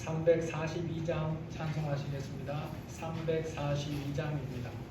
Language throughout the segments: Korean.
342장 찬송하시겠습니다. 342장입니다.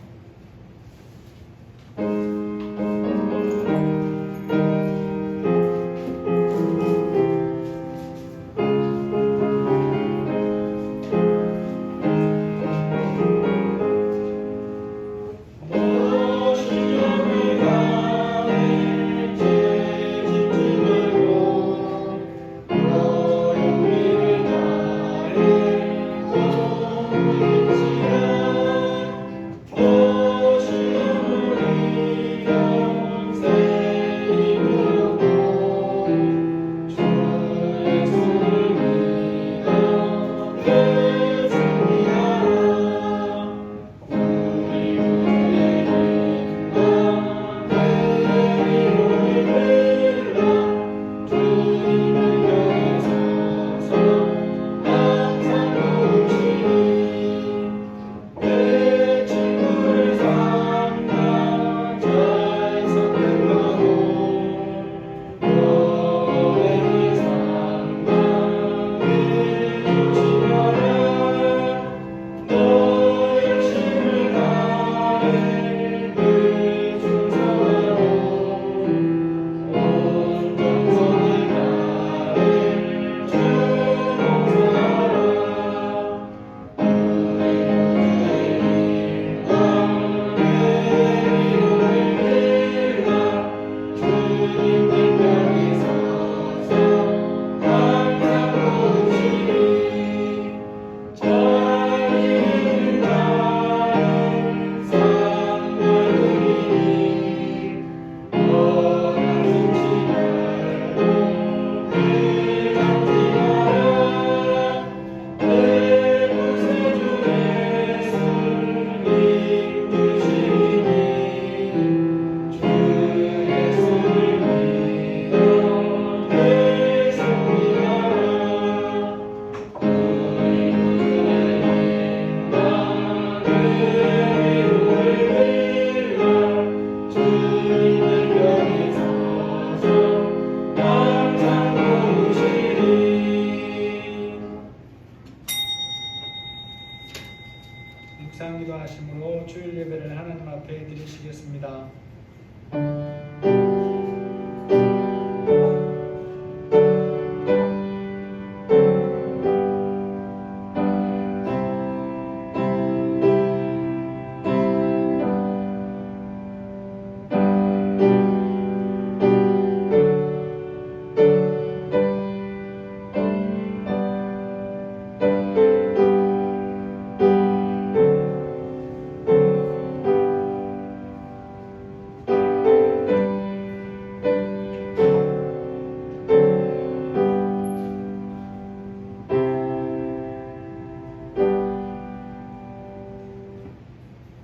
묵상기도 하심으로 주일 예배를 하나님 앞에 드리시겠습니다.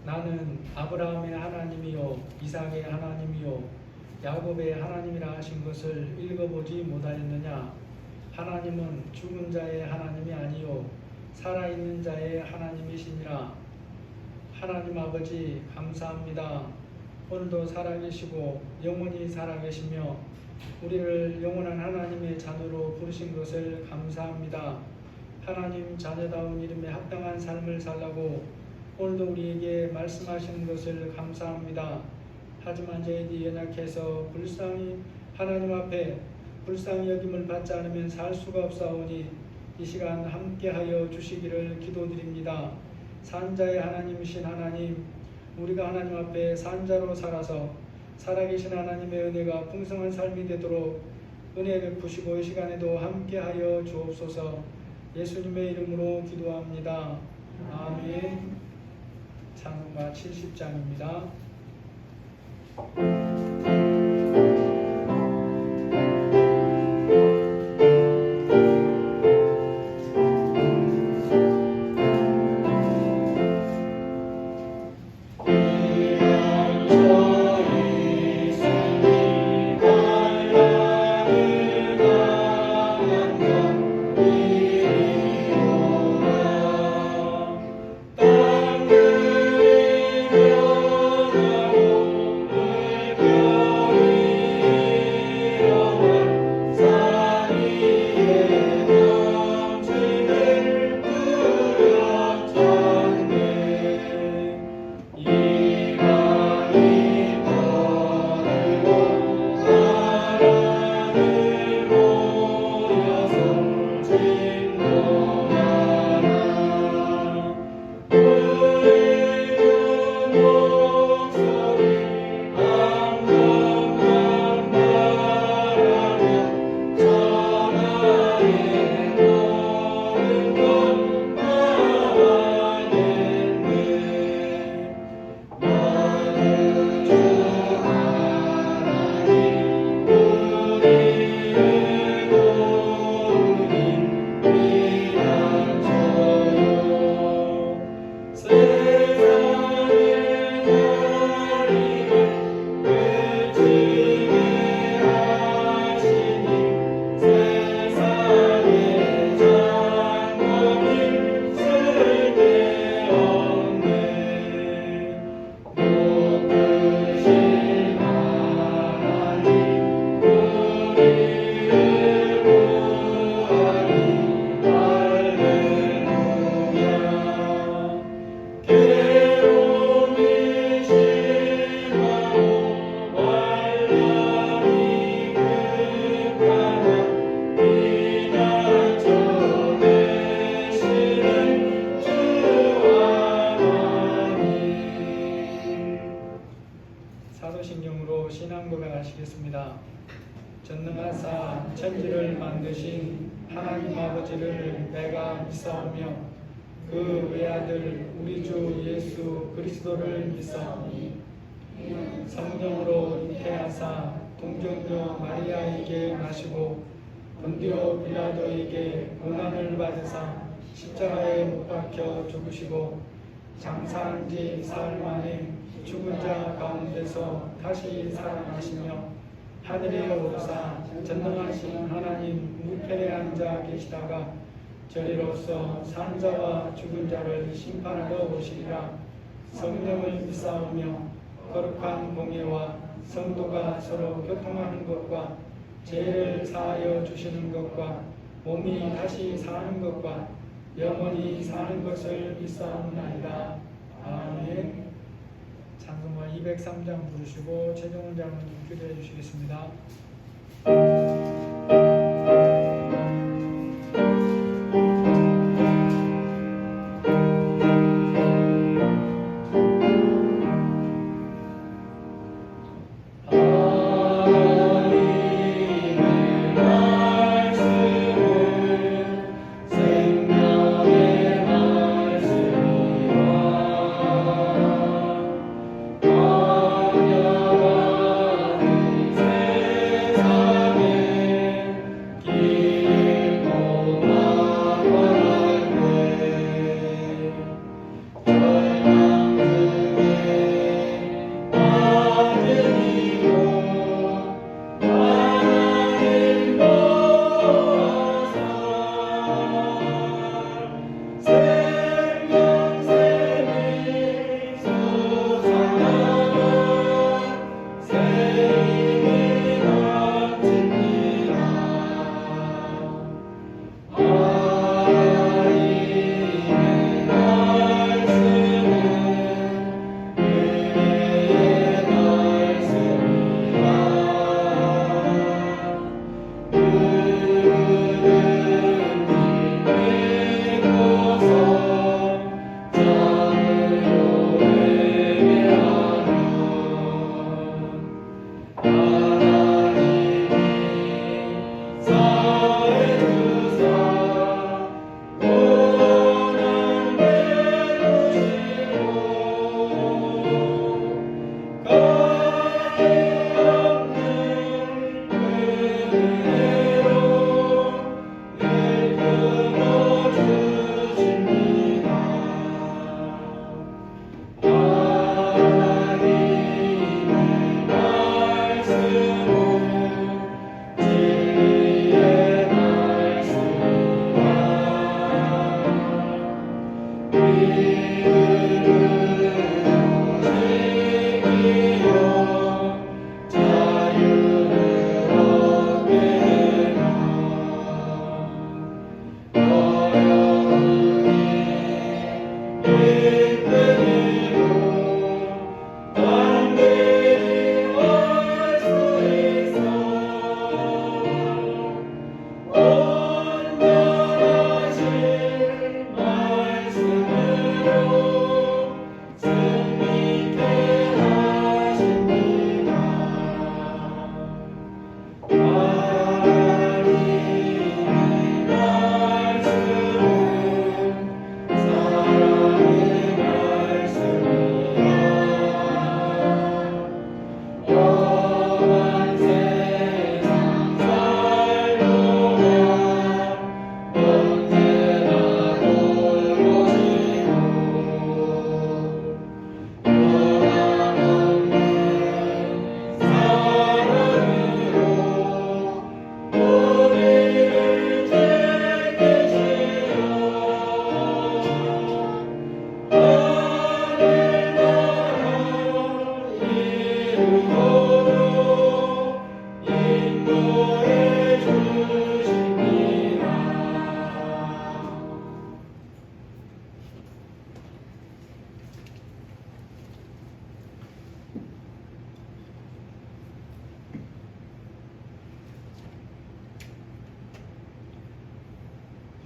나는 아브라함의 하나님이요 이삭의 하나님이요 야곱의 하나님이라 하신 것을 읽어보지 못하였느냐. 하나님은 죽은 자의 하나님이 아니요 살아있는 자의 하나님이시니라. 하나님 아버지 감사합니다. 오늘도 살아계시고 영원히 살아계시며 우리를 영원한 하나님의 자녀로 부르신 것을 감사합니다. 하나님 자녀다운 이름에 합당한 삶을 살라고 오늘도 우리에게 말씀하시는 것을 감사합니다. 하지만 저희들이 연약해서 불쌍히 하나님 앞에 불쌍히 여김을 받지 않으면 살 수가 없사오니 이 시간 함께하여 주시기를 기도드립니다. 산자의 하나님이신 하나님, 우리가 하나님 앞에 산자로 살아서 살아계신 하나님의 은혜가 풍성한 삶이 되도록 은혜 베푸시고 이 시간에도 함께하여 주옵소서. 예수님의 이름으로 기도합니다. 아멘. 찬송가 70장입니다. 땅을 전능하사 천지를 만드신 하나님 아버지를 내가 믿사오며 그 외아들 우리 주 예수 그리스도를 믿사오니 성령으로 잉태하사 동정녀 마리아에게 나시고 본디오 빌라도에게 고난을 받으사 십자가에 못 박혀 죽으시고 장사한 지 사흘 만에 죽은 자 가운데서 다시 살아나시며 하늘에 오르사 전능하신 하나님 우편에 앉아 계시다가 저리로서 산 자와 죽은 자를 심판하러 오시리라. 성령을 믿사오며 거룩한 공예와 성도가 서로 교통하는 것과 죄를 사하여 주시는 것과 몸이 다시 사는 것과 영원히 사는 것을 믿사옵나이다. 아멘. 찬송가 203장 부르시고 최종 장은 기도해 주시겠습니다.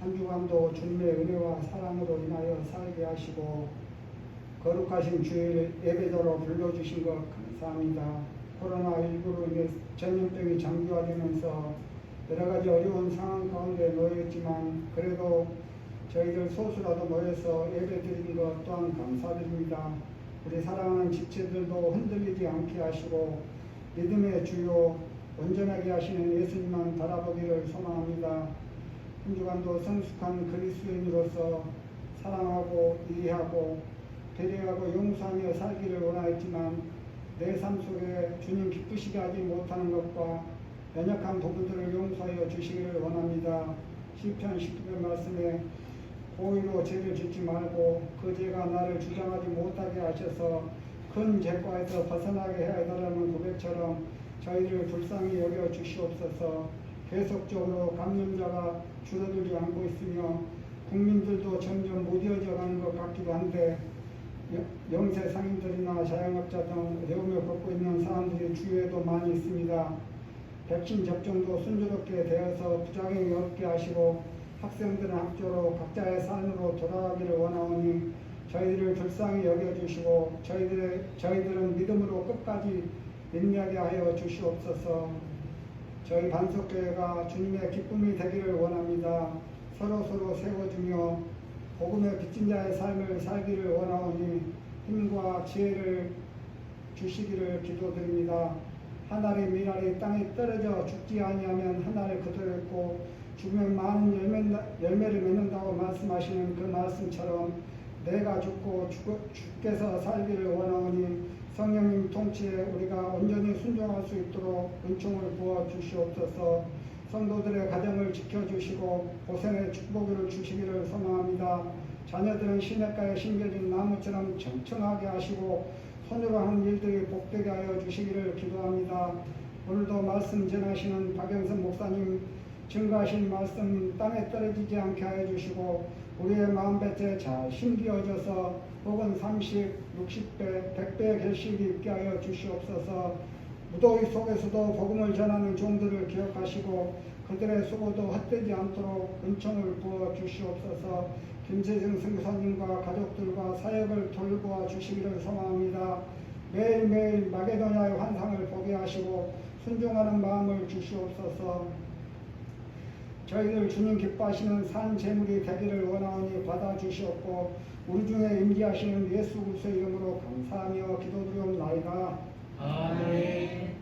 한 주간도 주님의 은혜와 사랑으로 인하여 살게 하시고 거룩하신 주일 예배자로 불러주신 것 감사합니다. 코로나19로 인해 전염병이 장기화되면서 여러 가지 어려운 상황 가운데 놓여있지만 그래도 저희들 소수라도 모여서 예배드리는 것 또한 감사드립니다. 우리 사랑하는 집체들도 흔들리지 않게 하시고 믿음의 주요 온전하게 하시는 예수님만 바라보기를 소망합니다. 한 주간도 성숙한 그리스도인으로서 사랑하고 이해하고 배려하고 용서하며 살기를 원하였지만 내 삶 속에 주님 기쁘시게 하지 못하는 것과 연약한 부분들을 용서하여 주시기를 원합니다. 시편 19편 말씀에 고의로 죄를 짓지 말고 그 죄가 나를 주장하지 못하게 하셔서 큰 죄과에서 벗어나게 해야 한다는 고백처럼 저희를 불쌍히 여겨 주시옵소서. 계속적으로 감염자가 줄어들지 않고 있으며 국민들도 점점 무뎌져 가는 것 같기도 한데 영세 상인들이나 자영업자 등 어려움을 겪고 있는 사람들이 주위에도 많이 있습니다. 백신 접종도 순조롭게 되어서 부작용이 없게 하시고 학생들은 학교로 각자의 삶으로 돌아가기를 원하오니 저희들을 불쌍히 여겨주시고 저희들은 믿음으로 끝까지 인내하게 하여 주시옵소서. 저희 반석교회가 주님의 기쁨이 되기를 원합니다. 서로 세워주며 복음의 빚진 자의 삶을 살기를 원하오니 힘과 지혜를 주시기를 기도드립니다. 하늘의 미랄이 땅에 떨어져 죽지 아니하면 하늘에 그대로 있고 죽으면 많은 열매를 맺는다고 말씀하시는 그 말씀처럼 내가 죽고 주께서 살기를 원하오니 성령님 통치에 우리가 온전히 순종할 수 있도록 은총을 부어 주시옵소서. 성도들의 가정을 지켜주시고 고생의 축복을 주시기를 소망합니다. 자녀들은 시냇가에 심겨진 나무처럼 청청하게 하시고 손으로 하는 일들이 복되게 하여 주시기를 기도합니다. 오늘도 말씀 전하시는 박영선 목사님 증거하신 말씀 땅에 떨어지지 않게 하여 주시고 우리의 마음밭에 잘 심기어져서 혹은 30, 60배, 100배의 결실이 있게 하여 주시옵소서. 무더위 속에서도 복음을 전하는 종들을 기억하시고 그들의 수고도 헛되지 않도록 은총을 부어 주시옵소서. 김세정 선교사님과 가족들과 사역을 돌보아 주시기를 소망합니다. 매일매일 마게도냐의 환상을 보게 하시고 순종하는 마음을 주시옵소서. 저희들 주님 기뻐하시는 산 제물이 되기를 원하오니 받아주시옵고 우리 중에 임재하시는 예수 그리스도의 이름으로 감사하며 기도드리옵나이다. 아멘.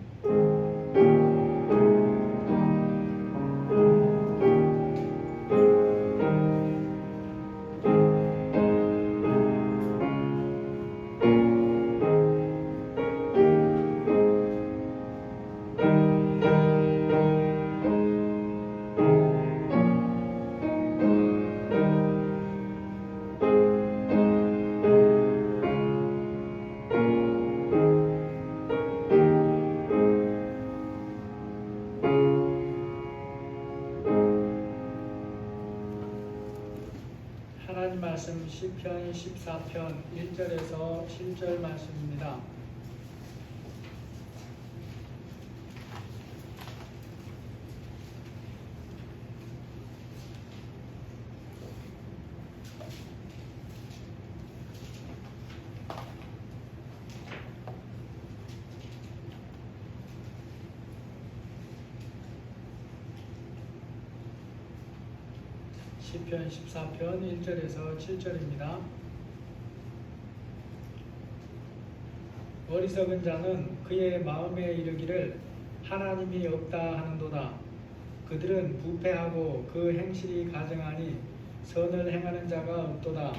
하나님 말씀 시편 14편 1절에서 7절 말씀입니다. 시편 14편 1절에서 7절입니다. 어리석은 자는 그의 마음에 이르기를 하나님이 없다 하는도다. 그들은 부패하고 그 행실이 가증하니 선을 행하는 자가 없도다.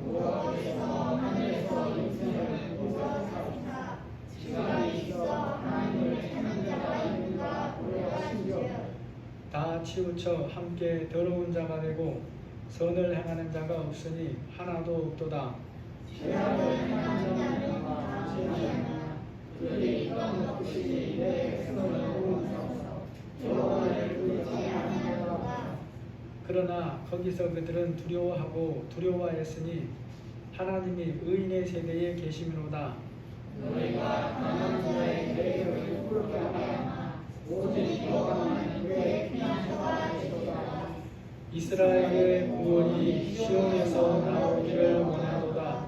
여호와께서 하늘에서 인생을 보살피사 지각이 있어 하나님을 찾는 자가 있는가 고려하시며 다 치우쳐 함께 더러운 자가 되고 선을 행하는 자가 없으니 하나도 없도다. 죄악을 행하는 자는 다하시나이다. 그들이 이건 없이 내 백성을 보면서 여호와를 부르지 아니하도다. 그러나 거기서 그들은 두려워하고 두려워하였으니 하나님이 의인의 세대에 계심이로다. 너희가 강한 자의 대적을 부르게 하나 오직 여호와는 내 피난처가 되시도다. 이스라엘의 구원이 시온에서 나오기를 원하도다.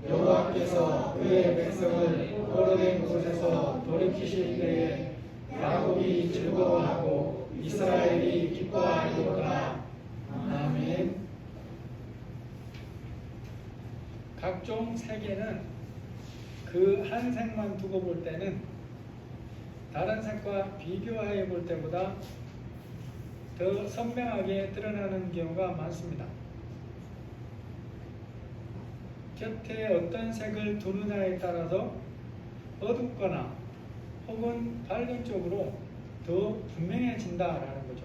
여호와께서 여호와께서 그의 백성을 포로된 곳에서 돌이키실 때에 야곱이 즐거워하고 이스라엘이 기뻐하리로다. 아멘. 각종 색에는 그 한 색만 두고 볼 때는 다른 색과 비교하여 볼 때보다 더 선명하게 드러나는 경우가 많습니다. 곁에 어떤 색을 두느냐에 따라서 어둡거나 혹은 밝은 쪽으로 더 분명해진다라는 거죠.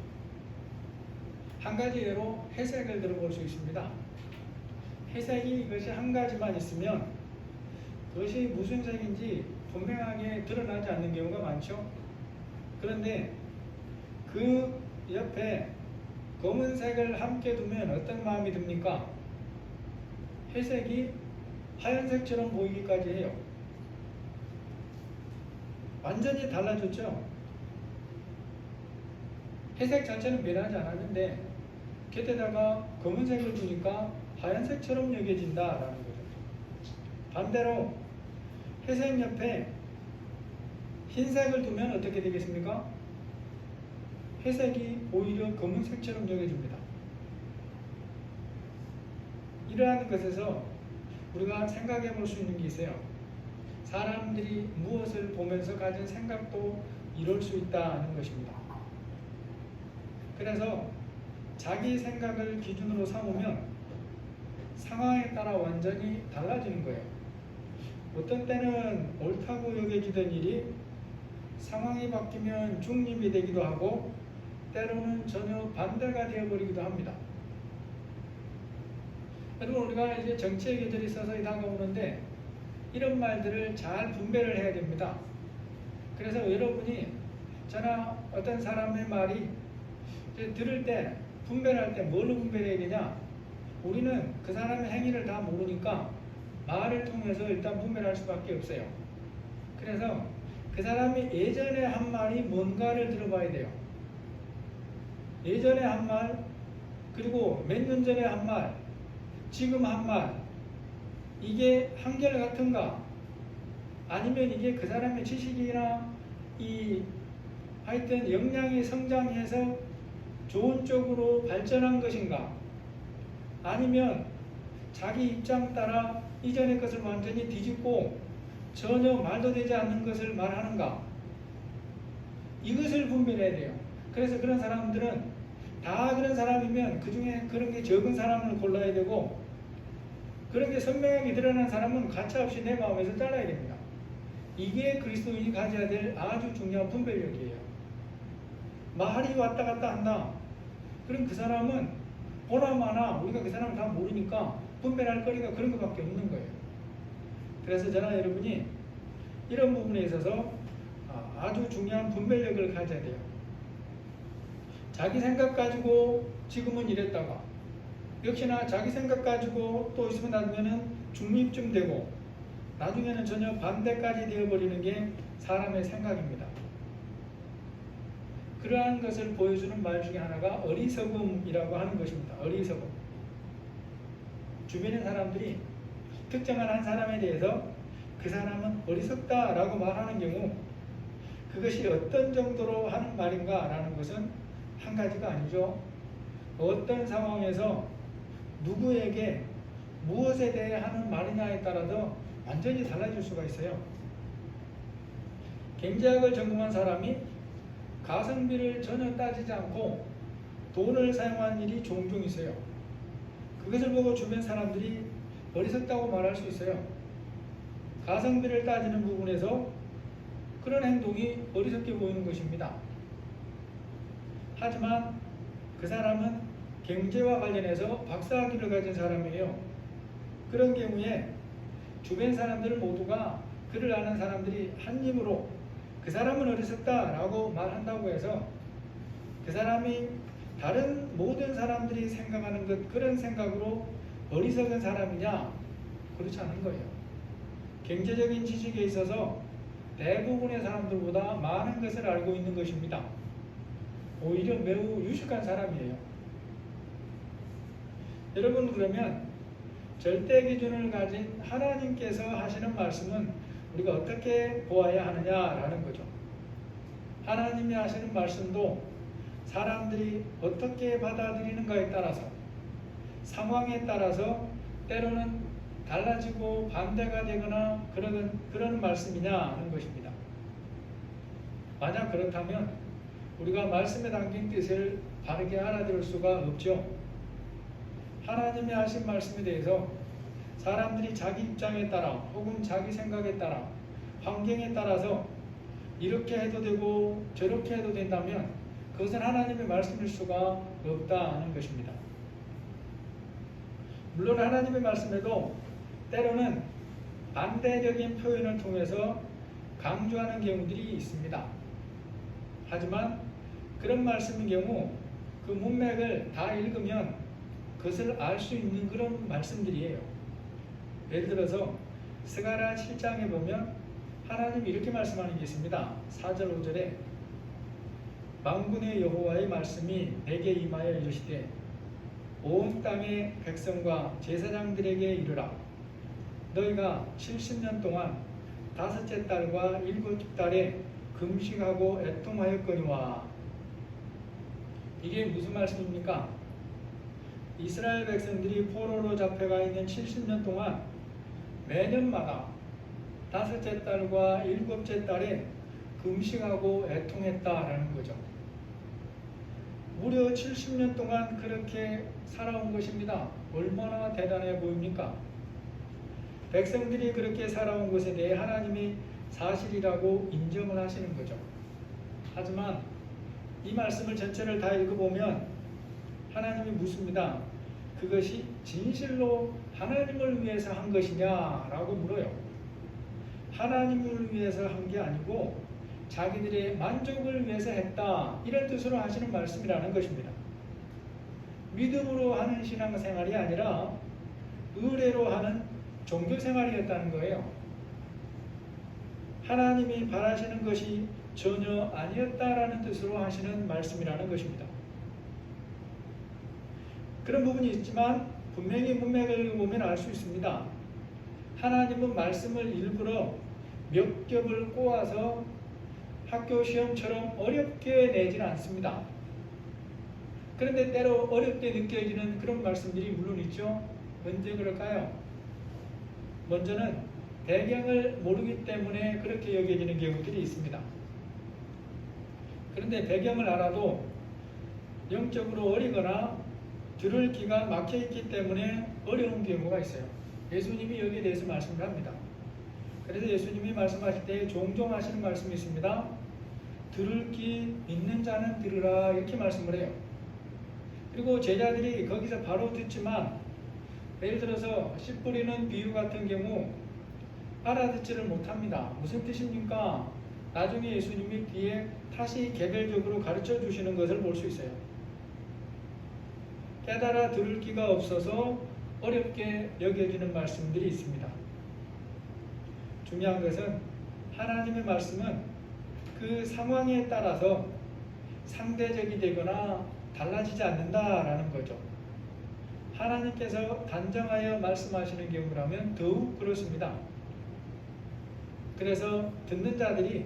한 가지 예로 회색을 들어볼 수 있습니다. 회색이 이것이 한 가지만 있으면 그것이 무슨 색인지 분명하게 드러나지 않는 경우가 많죠. 그런데 그 옆에 검은색을 함께 두면 어떤 마음이 듭니까? 회색이 하얀색처럼 보이기까지 해요. 완전히 달라졌죠. 회색 자체는 변하지 않았는데 곁에다가 검은색을 두니까 하얀색처럼 여겨진다라는 거죠. 반대로 회색 옆에 흰색을 두면 어떻게 되겠습니까? 회색이 오히려 검은색처럼 여겨집니다. 이러한 것에서 우리가 생각해 볼 수 있는 게 있어요. 사람들이 무엇을 보면서 가진 생각도 이럴 수 있다는 것입니다. 그래서 자기 생각을 기준으로 삼으면 상황에 따라 완전히 달라지는 거예요. 어떤 때는 옳다고 여겨지던 일이 상황이 바뀌면 중립이 되기도 하고 때로는 전혀 반대가 되어버리기도 합니다. 여러분, 우리가 이제 정치의 계절이 서서히 다가오는데 이런 말들을 잘 분별을 해야 됩니다. 그래서 여러분이 저나 어떤 사람의 말이 들을 때 분별할 때 뭘로 분별해야 되냐? 우리는 그 사람의 행위를 다 모르니까 말을 통해서 일단 분별할 수밖에 없어요. 그래서 그 사람이 예전에 한 말이 뭔가를 들어봐야 돼요. 예전에 한 말, 그리고 몇 년 전에 한 말, 지금 한 말, 이게 한결같은가? 아니면 이게 그 사람의 지식이나 하여튼 역량이 성장해서 좋은 쪽으로 발전한 것인가? 아니면 자기 입장 따라 이전의 것을 완전히 뒤집고 전혀 말도 되지 않는 것을 말하는가? 이것을 분별해야 돼요. 그래서 그런 사람들은 다 그런 사람이면 그 중에 그런 게 적은 사람을 골라야 되고 그런 게 선명하게 드러난 사람은 가차없이 내 마음에서 잘라야 됩니다. 이게 그리스도인이 가져야 될 아주 중요한 분별력이에요. 말이 왔다 갔다 한다. 그럼 그 사람은 보나마나 우리가 그 사람을 다 모르니까 분별할 거리가 그런 것밖에 없는 거예요. 그래서 저나 여러분이 이런 부분에 있어서 아주 중요한 분별력을 가져야 돼요. 자기 생각 가지고 지금은 이랬다가 역시나 자기 생각 가지고 또 있으면 나중에는 중립쯤 되고 나중에는 전혀 반대까지 되어버리는 게 사람의 생각입니다. 그러한 것을 보여주는 말 중에 하나가 어리석음이라고 하는 것입니다. 어리석음. 주변의 사람들이 특정한 한 사람에 대해서 그 사람은 어리석다라고 말하는 경우 그것이 어떤 정도로 하는 말인가 라는 것은 한 가지가 아니죠. 어떤 상황에서 누구에게 무엇에 대해 하는 말이냐에 따라서 완전히 달라질 수가 있어요. 경제학을 전공한 사람이 가성비를 전혀 따지지 않고 돈을 사용하는 일이 종종 있어요. 그것을 보고 주변 사람들이 어리석다고 말할 수 있어요. 가성비를 따지는 부분에서 그런 행동이 어리석게 보이는 것입니다. 하지만 그 사람은 경제와 관련해서 박사학위를 가진 사람이에요. 그런 경우에 주변 사람들 모두가 그를 아는 사람들이 한 입으로 그 사람은 어리석다라고 말한다고 해서 그 사람이 다른 모든 사람들이 생각하는 것 그런 생각으로 어리석은 사람이냐? 그렇지 않은 거예요. 경제적인 지식에 있어서 대부분의 사람들보다 많은 것을 알고 있는 것입니다. 오히려 매우 유식한 사람이에요. 여러분, 그러면 절대 기준을 가진 하나님께서 하시는 말씀은 우리가 어떻게 보아야 하느냐라는 거죠. 하나님이 하시는 말씀도 사람들이 어떻게 받아들이는가에 따라서, 상황에 따라서 때로는 달라지고 반대가 되거나 그런 말씀이냐 하는 것입니다. 만약 그렇다면 우리가 말씀에 담긴 뜻을 바르게 알아들을 수가 없죠. 하나님이 하신 말씀에 대해서 사람들이 자기 입장에 따라 혹은 자기 생각에 따라 환경에 따라서 이렇게 해도 되고 저렇게 해도 된다면 그것은 하나님의 말씀일 수가 없다는 것입니다. 물론 하나님의 말씀에도 때로는 반대적인 표현을 통해서 강조하는 경우들이 있습니다. 하지만 그런 말씀인 경우 그 문맥을 다 읽으면 그것을 알 수 있는 그런 말씀들이에요. 예를 들어서 스가랴 7장에 보면 하나님이 이렇게 말씀하는 게 있습니다. 4절 5절에 만군의 여호와의 말씀이 내게 임하여 이르시되 온 땅의 백성과 제사장들에게 이르라. 너희가 70년 동안 다섯째 달과 일곱째 달에 금식하고 애통하였거니와. 이게 무슨 말씀입니까? 이스라엘 백성들이 포로로 잡혀가 있는 70년 동안 매년마다 다섯째 달과 일곱째 달에 금식하고 애통했다라는 거죠. 무려 70년 동안 그렇게 살아온 것입니다. 얼마나 대단해 보입니까? 백성들이 그렇게 살아온 것에 대해 하나님이 사실이라고 인정을 하시는 거죠. 하지만 이 말씀을 전체를 다 읽어보면 하나님이 묻습니다. 그것이 진실로 하나님을 위해서 한 것이냐라고 물어요. 하나님을 위해서 한 게 아니고 자기들의 만족을 위해서 했다, 이런 뜻으로 하시는 말씀이라는 것입니다. 믿음으로 하는 신앙생활이 아니라 의례로 하는 종교생활이었다는 거예요. 하나님이 바라시는 것이 전혀 아니었다라는 뜻으로 하시는 말씀이라는 것입니다. 그런 부분이 있지만 분명히 문맥을 보면 알 수 있습니다. 하나님은 말씀을 일부러 몇 겹을 꼬아서 학교 시험처럼 어렵게 내지는 않습니다. 그런데 때로 어렵게 느껴지는 그런 말씀들이 물론 있죠. 언제 그럴까요? 먼저는 배경을 모르기 때문에 그렇게 여겨지는 경우들이 있습니다. 그런데 배경을 알아도 영적으로 어리거나 들을 귀가 막혀 있기 때문에 어려운 경우가 있어요. 예수님이 여기에 대해서 말씀을 합니다. 그래서 예수님이 말씀하실 때 종종 하시는 말씀이 있습니다. 들을 귀 있는 자는 들으라, 이렇게 말씀을 해요. 그리고 제자들이 거기서 바로 듣지만 예를 들어서 씨 뿌리는 비유 같은 경우 알아듣지를 못합니다. 무슨 뜻입니까? 나중에 예수님이 뒤에 다시 개별적으로 가르쳐 주시는 것을 볼 수 있어요. 깨달아 들을 귀가 없어서 어렵게 여겨지는 말씀들이 있습니다. 중요한 것은 하나님의 말씀은 그 상황에 따라서 상대적이 되거나 달라지지 않는다라는 거죠. 하나님께서 단정하여 말씀하시는 경우라면 더욱 그렇습니다. 그래서 듣는 자들이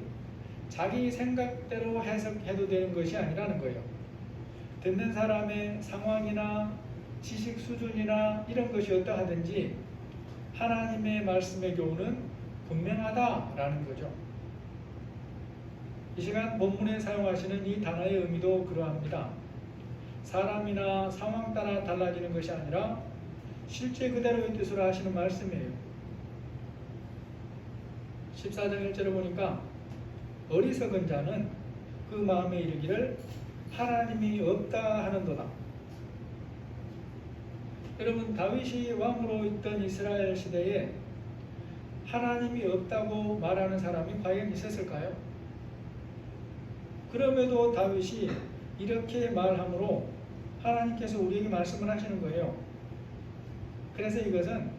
자기 생각대로 해석해도 되는 것이 아니라는 거예요. 듣는 사람의 상황이나 지식 수준이나 이런 것이 어떠하든지 하나님의 말씀의 교훈은 분명하다라는 거죠. 이 시간 본문에 사용하시는 이 단어의 의미도 그러합니다. 사람이나 상황 따라 달라지는 것이 아니라 실제 그대로의 뜻으로 하시는 말씀이에요. 14장 1절을 보니까 어리석은 자는 그 마음에 이르기를 하나님이 없다 하는도다. 여러분, 다윗이 왕으로 있던 이스라엘 시대에 하나님이 없다고 말하는 사람이 과연 있었을까요? 그럼에도 다윗이 이렇게 말함으로 하나님께서 우리에게 말씀을 하시는 거예요. 그래서 이것은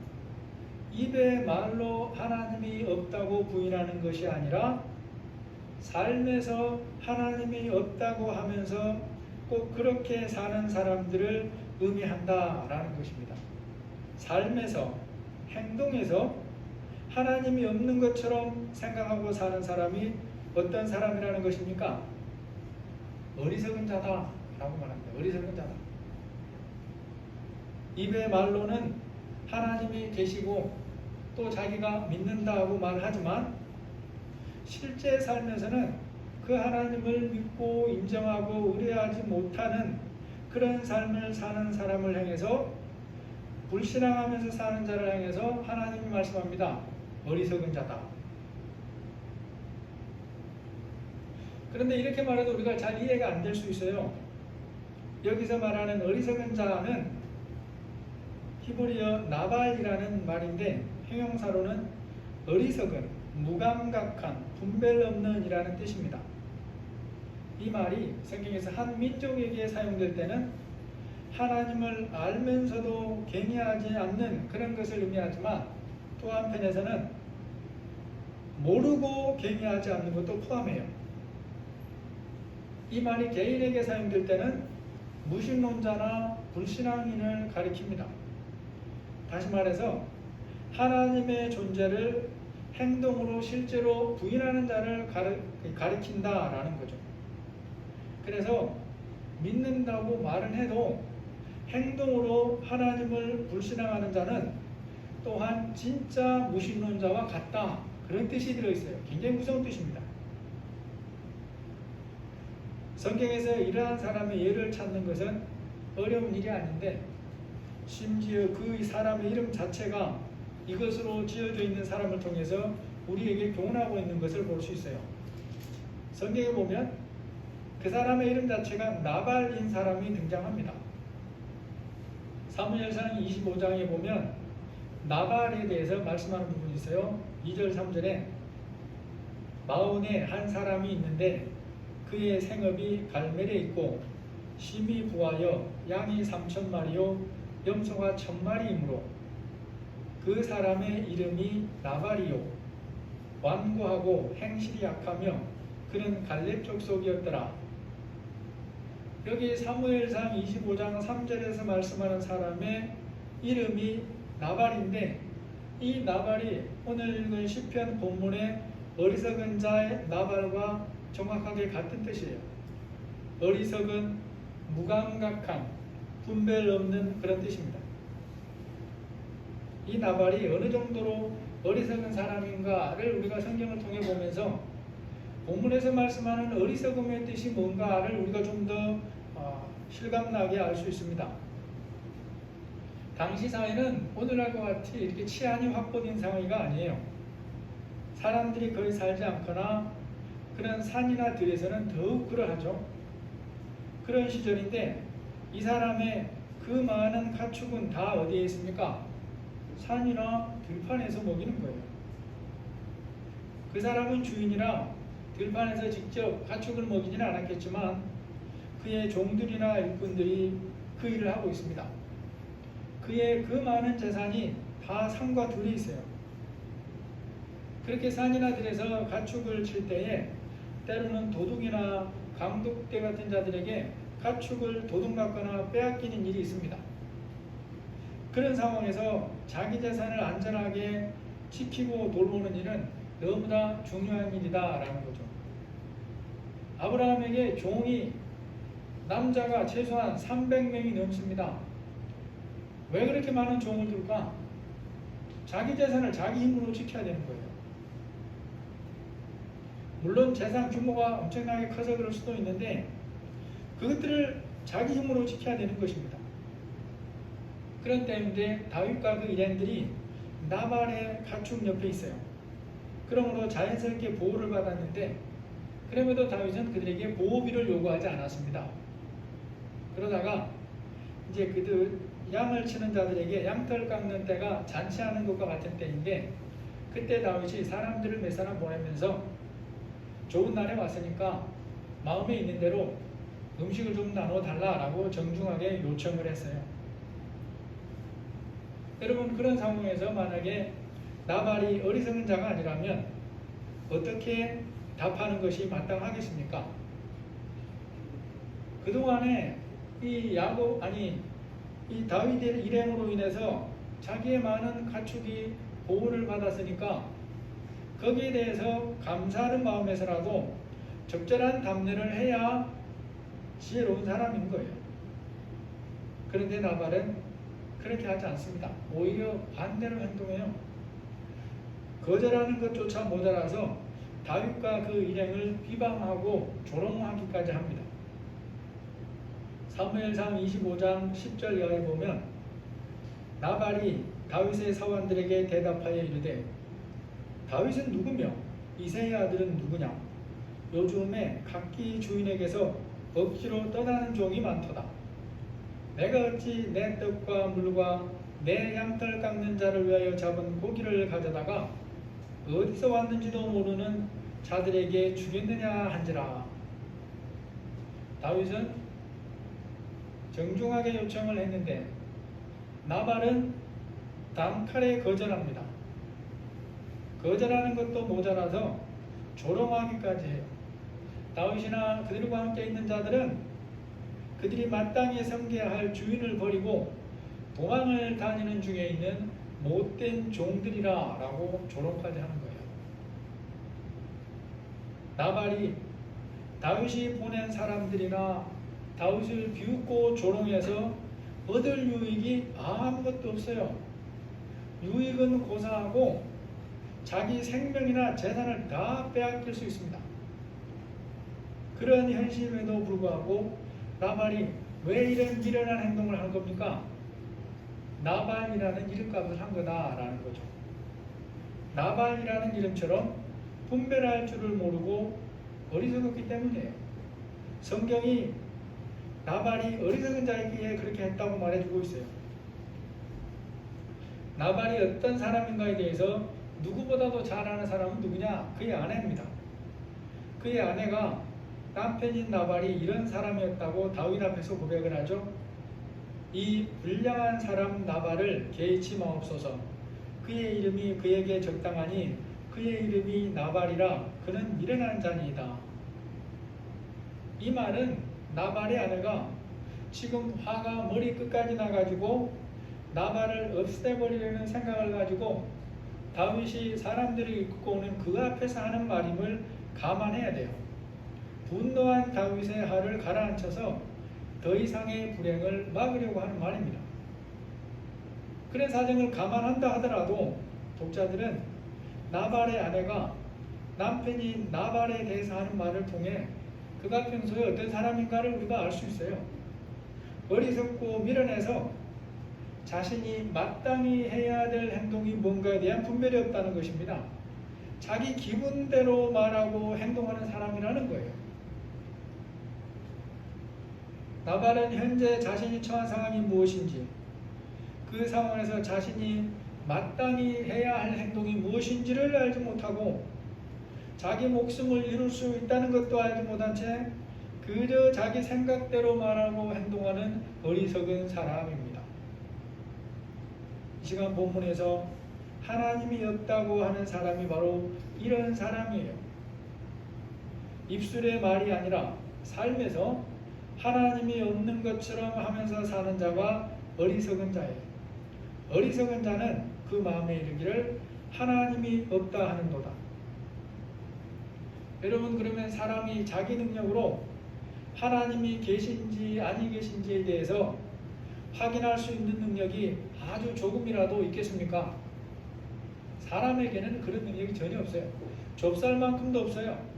입의 말로 하나님이 없다고 부인하는 것이 아니라 삶에서 하나님이 없다고 하면서 꼭 그렇게 사는 사람들을 의미한다라는 것입니다. 삶에서, 행동에서 하나님이 없는 것처럼 생각하고 사는 사람이 어떤 사람이라는 것입니까? 어리석은 자다라고 말합니다. 어리석은 자다. 입의 말로는 하나님이 계시고 또 자기가 믿는다고 말하지만 실제 삶에서는 그 하나님을 믿고 인정하고 의뢰하지 못하는 그런 삶을 사는 사람을 향해서, 불신앙하면서 사는 자를 향해서 하나님이 말씀합니다. 어리석은 자다. 그런데 이렇게 말해도 우리가 잘 이해가 안 될 수 있어요. 여기서 말하는 어리석은 자는 히브리어 나발이라는 말인데 형용사로는 어리석은, 무감각한, 분별 없는 이라는 뜻입니다. 이 말이 성경에서 한 민족에게 사용될 때는 하나님을 알면서도 경외하지 않는 그런 것을 의미하지만, 또 한편에서는 모르고 경외하지 않는 것도 포함해요. 이 말이 개인에게 사용될 때는 무신론자나 불신앙인을 가리킵니다. 다시 말해서 하나님의 존재를 행동으로 실제로 부인하는 자를 가리킨다라는 거죠. 그래서 믿는다고 말은 해도 행동으로 하나님을 불신앙하는 자는 또한 진짜 무신론자와 같다, 그런 뜻이 들어있어요. 굉장히 무서운 뜻입니다. 성경에서 이러한 사람의 예를 찾는 것은 어려운 일이 아닌데, 심지어 그 사람의 이름 자체가 이것으로 지어져 있는 사람을 통해서 우리에게 교훈하고 있는 것을 볼 수 있어요. 성경에 보면 그 사람의 이름 자체가 나발인 사람이 등장합니다. 사무엘상 25장에 보면 나발에 대해서 말씀하는 부분이 있어요. 2절 3절에 마온에 한 사람이 있는데 그의 생업이 갈멜에 있고 심이 부하여 양이 3,000마리요 염소가 1,000마리이므로 그 사람의 이름이 나발이요 완고하고 행실이 약하며 그는 갈렙 족속이었더라. 여기 사무엘상 25장 3절에서 말씀하는 사람의 이름이 나발인데, 이 나발이 오늘 읽은 시편 본문의 어리석은 자의 나발과 정확하게 같은 뜻이에요. 어리석은, 무감각한, 분별 없는 그런 뜻입니다. 이 나발이 어느 정도로 어리석은 사람인가를 우리가 성경을 통해 보면서 본문에서 말씀하는 어리석음의 뜻이 뭔가를 우리가 좀 더 실감나게 알 수 있습니다. 당시 사회는 오늘날과 같이 이렇게 치안이 확보된 상황이가 아니에요. 사람들이 거의 살지 않거나 그런 산이나 들에서는 더욱 그러하죠. 그런 시절인데 이 사람의 그 많은 가축은 다 어디에 있습니까? 산이나 들판에서 먹이는 거예요. 그 사람은 주인이라 들판에서 직접 가축을 먹이지는 않았겠지만 그의 종들이나 일꾼들이 그 일을 하고 있습니다. 그의 그 많은 재산이 다 산과 들에 있어요. 그렇게 산이나 들에서 가축을 칠 때에 때로는 도둑이나 강독대 같은 자들에게 가축을 도둑맞거나 빼앗기는 일이 있습니다. 그런 상황에서 자기 재산을 안전하게 지키고 돌보는 일은 너무나 중요한 일이다라는 거죠. 아브라함에게 종이, 남자가 최소한 300명이 넘습니다. 왜 그렇게 많은 종을 둘까? 자기 재산을 자기 힘으로 지켜야 되는 거예요. 물론 재산 규모가 엄청나게 커서 그럴 수도 있는데 그것들을 자기 힘으로 지켜야 되는 것입니다. 그런 때문에 다윗과 그 일행들이 나발의 가축 옆에 있어요. 그러므로 자연스럽게 보호를 받았는데 그럼에도 다윗은 그들에게 보호비를 요구하지 않았습니다. 그러다가 이제 그들 양을 치는 자들에게 양털 깎는 때가 잔치하는 것과 같은 때인데 그때 다윗이 사람들을 몇 사람 보내면서 좋은 날에 왔으니까 마음에 있는 대로 음식을 좀 나눠달라라고 정중하게 요청을 했어요. 여러분, 그런 상황에서 만약에 나발이 어리석은 자가 아니라면 어떻게 답하는 것이 마땅하겠습니까? 그동안에 이 다윗의 일행으로 인해서 자기의 많은 가축이 보호를 받았으니까 거기에 대해서 감사하는 마음에서라도 적절한 답례를 해야 지혜로운 사람인 거예요. 그런데 나발은 그렇게 하지 않습니다. 오히려 반대로 행동해요. 거절하는 것조차 모자라서 다윗과 그 일행을 비방하고 조롱하기까지 합니다. 사무엘상 25장 10절 이하에 보면 나발이 다윗의 사원들에게 대답하여 이르되 다윗은 누구며 이새의 아들은 누구냐? 요즘에 각기 주인에게서 억지로 떠나는 종이 많도다. 내가 어찌 내 떡과 물과 내 양털 깎는 자를 위하여 잡은 고기를 가져다가 어디서 왔는지도 모르는 자들에게 주겠느냐 한지라. 다윗은 정중하게 요청을 했는데 나발은 단칼에 거절합니다. 거절하는 것도 모자라서 조롱하기까지 해요. 다윗이나 그들과 함께 있는 자들은 그들이 마땅히 섬겨야 할 주인을 버리고 도망을 다니는 중에 있는 못된 종들이라 라고 조롱까지 하는 거예요. 나발이 다윗이 보낸 사람들이나 다윗을 비웃고 조롱해서 얻을 유익이 아무것도 없어요. 유익은 고사하고 자기 생명이나 재산을 다 빼앗길 수 있습니다. 그런 현실임에도 불구하고 나발이 왜 이런 미련한 행동을 한 겁니까? 나발이라는 이름값을 한 거다라는 거죠. 나발이라는 이름처럼 분별할 줄을 모르고 어리석었기 때문이에요. 성경이 나발이 어리석은 자이기에 그렇게 했다고 말해주고 있어요. 나발이 어떤 사람인가에 대해서 누구보다도 잘 아는 사람은 누구냐? 그의 아내입니다. 그의 아내가 남편인 나발이 이런 사람이었다고 다윗 앞에서 고백을 하죠. 이 불량한 사람 나발을 개의치 마옵소서. 그의 이름이 그에게 적당하니 그의 이름이 나발이라 그는 미련한 자니이다. 이 말은 나발의 아내가 지금 화가 머리 끝까지 나가지고 나발을 없애버리려는 생각을 가지고 다윗이 사람들을 이끌고 오는 그 앞에서 하는 말임을 감안해야 돼요. 분노한 다윗의 화를 가라앉혀서 더 이상의 불행을 막으려고 하는 말입니다. 그런 사정을 감안한다 하더라도 독자들은 나발의 아내가 남편이 나발에 대해서 하는 말을 통해 그가 평소에 어떤 사람인가를 우리가 알 수 있어요. 어리석고 미련해서 자신이 마땅히 해야 될 행동이 뭔가에 대한 분별이 없다는 것입니다. 자기 기분대로 말하고 행동하는 사람이라는 거예요. 나발은 현재 자신이 처한 상황이 무엇인지, 그 상황에서 자신이 마땅히 해야 할 행동이 무엇인지를 알지 못하고 자기 목숨을 잃을 수 있다는 것도 알지 못한 채 그저 자기 생각대로 말하고 행동하는 어리석은 사람입니다. 이 시간 본문에서 하나님이 없다고 하는 사람이 바로 이런 사람이에요. 입술의 말이 아니라 삶에서 하나님이 없는 것처럼 하면서 사는 자가 어리석은 자예요. 어리석은 자는 그 마음에 이르기를 하나님이 없다 하는도다. 여러분, 그러면 사람이 자기 능력으로 하나님이 계신지 아니 계신지에 대해서 확인할 수 있는 능력이 아주 조금이라도 있겠습니까? 사람에게는 그런 능력이 전혀 없어요. 좁쌀만큼도 없어요.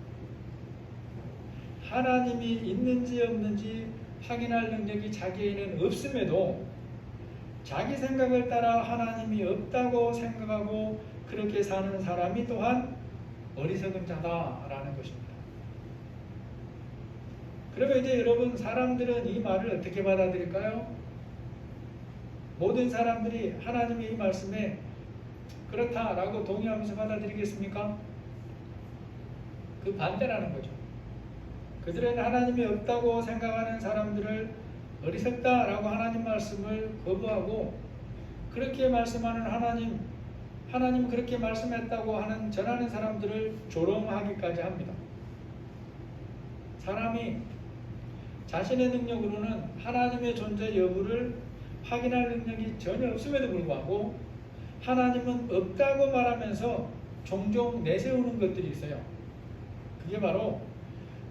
하나님이 있는지 없는지 확인할 능력이 자기에는 없음에도 자기 생각을 따라 하나님이 없다고 생각하고 그렇게 사는 사람이 또한 어리석은 자다라는 것입니다. 그러면 이제 여러분, 사람들은 이 말을 어떻게 받아들일까요? 모든 사람들이 하나님의 이 말씀에 그렇다라고 동의하면서 받아들이겠습니까? 그 반대라는 거죠. 그들은 하나님이 없다고 생각하는 사람들을 어리석다라고 하나님 말씀을 거부하고 그렇게 말씀하는 하나님 그렇게 말씀했다고 하는 전하는 사람들을 조롱하기까지 합니다. 사람이 자신의 능력으로는 하나님의 존재 여부를 확인할 능력이 전혀 없음에도 불구하고 하나님은 없다고 말하면서 종종 내세우는 것들이 있어요. 그게 바로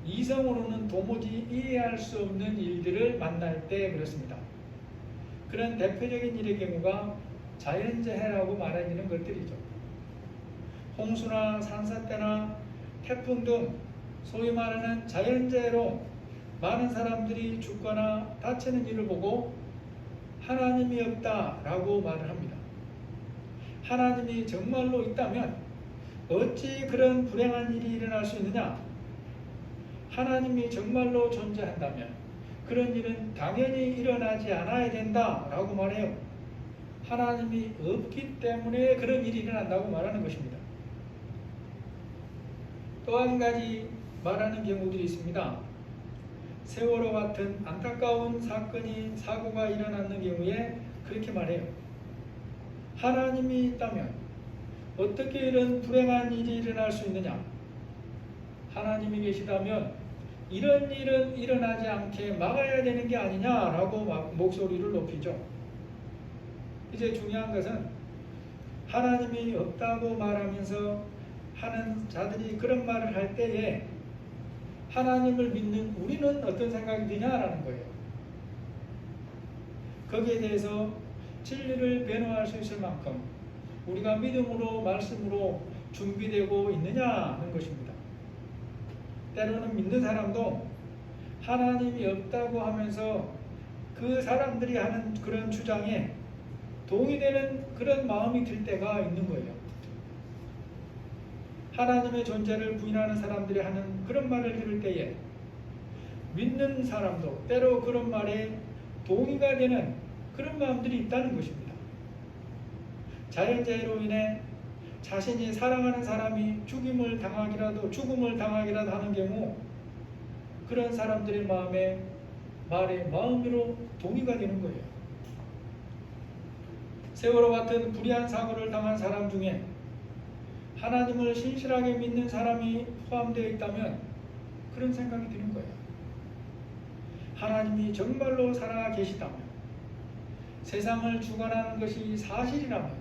이성으로는 도무지 이해할 수 없는 일들을 만날 때 그렇습니다. 그런 대표적인 일의 경우가 자연재해라고 말해지는 것들이죠. 홍수나 산사태나 태풍 등 소위 말하는 자연재해로 많은 사람들이 죽거나 다치는 일을 보고 하나님이 없다라고 말을 합니다. 하나님이 정말로 있다면 어찌 그런 불행한 일이 일어날 수 있느냐? 하나님이 정말로 존재한다면 그런 일은 당연히 일어나지 않아야 된다라고 말해요. 하나님이 없기 때문에 그런 일이 일어난다고 말하는 것입니다. 또 한 가지 말하는 경우들이 있습니다. 세월호 같은 안타까운 사고가 일어났는 경우에 그렇게 말해요. 하나님이 있다면 어떻게 이런 불행한 일이 일어날 수 있느냐? 하나님이 계시다면 이런 일은 일어나지 않게 막아야 되는 게 아니냐라고 목소리를 높이죠. 이제 중요한 것은 하나님이 없다고 말하면서 하는 자들이 그런 말을 할 때에 하나님을 믿는 우리는 어떤 생각이 드냐라는 거예요. 거기에 대해서 진리를 변호할 수 있을 만큼 우리가 믿음으로 말씀으로 준비되고 있느냐는 것입니다. 때로는 믿는 사람도 하나님이 없다고 하면서 그 사람들이 하는 그런 주장에 동의되는 그런 마음이 들 때가 있는 거예요. 하나님의 존재를 부인하는 사람들이 하는 그런 말을 들을 때에 믿는 사람도 때로 그런 말에 동의가 되는 그런 마음들이 있다는 것입니다. 자연재해로 인해 자신이 사랑하는 사람이 죽음을 당하기라도 하는 경우 그런 사람들의 말에 마음으로 동의가 되는 거예요. 세월호 같은 불의한 사고를 당한 사람 중에 하나님을 신실하게 믿는 사람이 포함되어 있다면 그런 생각이 드는 거예요. 하나님이 정말로 살아 계시다면, 세상을 주관하는 것이 사실이라면,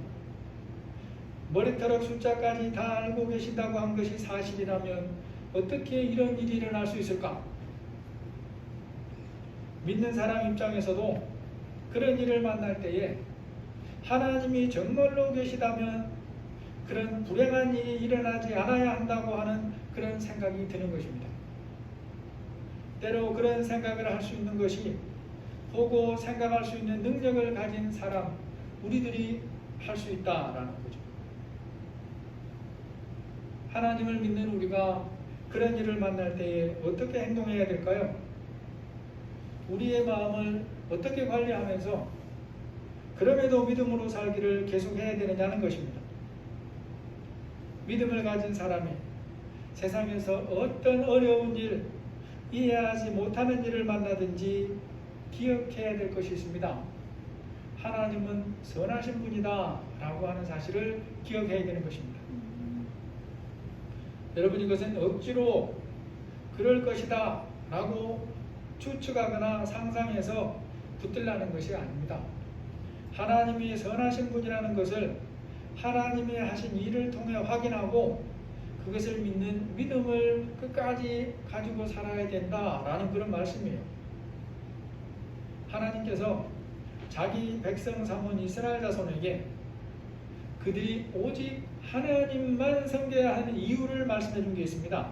머리털 숫자까지 다 알고 계신다고 한 것이 사실이라면 어떻게 이런 일이 일어날 수 있을까? 믿는 사람 입장에서도 그런 일을 만날 때에 하나님이 정말로 계시다면 그런 불행한 일이 일어나지 않아야 한다고 하는 그런 생각이 드는 것입니다. 때로 그런 생각을 할 수 있는 것이 보고 생각할 수 있는 능력을 가진 사람, 우리들이 할 수 있다라는 거죠. 하나님을 믿는 우리가 그런 일을 만날 때에 어떻게 행동해야 될까요? 우리의 마음을 어떻게 관리하면서 그럼에도 믿음으로 살기를 계속해야 되느냐는 것입니다. 믿음을 가진 사람이 세상에서 어떤 어려운 일, 이해하지 못하는 일을 만나든지 기억해야 될 것이 있습니다. 하나님은 선하신 분이다 라고 하는 사실을 기억해야 되는 것입니다. 여러분, 이것은 억지로 그럴 것이다 라고 추측하거나 상상해서 붙들라는 것이 아닙니다. 하나님이 선하신 분이라는 것을 하나님이 하신 일을 통해 확인하고 그것을 믿는 믿음을 끝까지 가지고 살아야 된다라는 그런 말씀이에요. 하나님께서 자기 백성 삼은 이스라엘 자손에게 그들이 오직 하나님만 섬겨야 하는 이유를 말씀해 준 게 있습니다.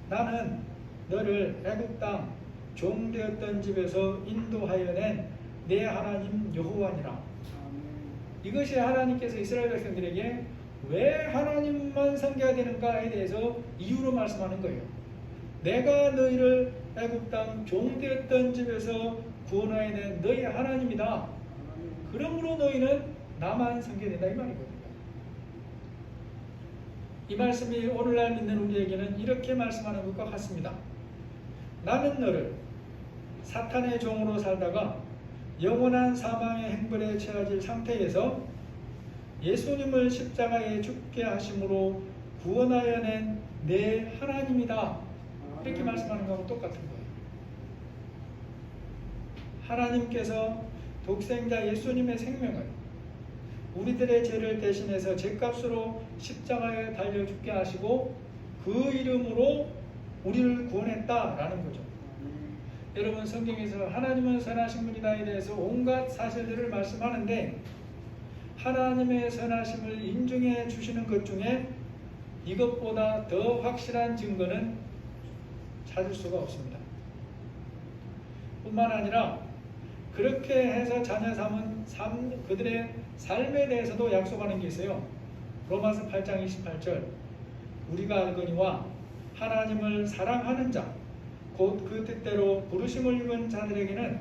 나는 너를 애굽 땅 종되었던 집에서 인도하여 낸 내 하나님 여호와니라. 이것이 하나님께서 이스라엘 백성들에게 왜 하나님만 섬겨야 되는가에 대해서 이유로 말씀하는 거예요. 내가 너희를 애굽 땅 종되었던 집에서 구원하여 낸 너희 하나님이다. 그러므로 너희는 나만 섬겨야 된다, 이 말이거든요. 이 말씀이 오늘날 믿는 우리에게는 이렇게 말씀하는 것과 같습니다. 나는 너를 사탄의 종으로 살다가 영원한 사망의 행벌에 처해질 상태에서 예수님을 십자가에 죽게 하심으로 구원하여 낸 내 하나님이다. 이렇게 말씀하는 것하고 똑같은 거예요. 하나님께서 독생자 예수님의 생명을 우리들의 죄를 대신해서 죄값으로 십자가에 달려 죽게 하시고 그 이름으로 우리를 구원했다라는 거죠. 여러분, 성경에서 하나님은 선하신 분이다에 대해서 온갖 사실들을 말씀하는데 하나님의 선하심을 인정해 주시는 것 중에 이것보다 더 확실한 증거는 찾을 수가 없습니다. 뿐만 아니라 그렇게 해서 자녀 삼은 그들의 삶에 대해서도 약속하는 게 있어요. 로마서 8장 28절 우리가 알거니와 하나님을 사랑하는 자 곧 그 뜻대로 부르심을 입은 자들에게는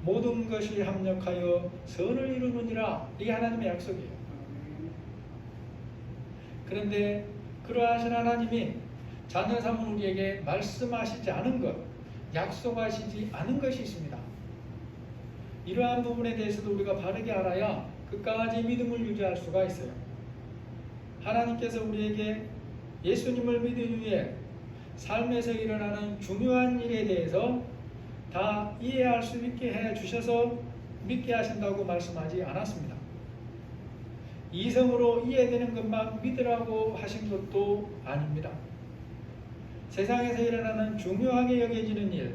모든 것이 합력하여 선을 이루느니라. 이게 하나님의 약속이에요. 그런데 그러하신 하나님이 자녀 삼은 우리에게 말씀하시지 않은 것, 약속하시지 않은 것이 있습니다. 이러한 부분에 대해서도 우리가 바르게 알아야 끝까지 믿음을 유지할 수가 있어요. 하나님께서 우리에게 예수님을 믿은 후에 삶에서 일어나는 중요한 일에 대해서 다 이해할 수 있게 해 주셔서 믿게 하신다고 말씀하지 않았습니다. 이성으로 이해되는 것만 믿으라고 하신 것도 아닙니다. 세상에서 일어나는 중요하게 여겨지는 일,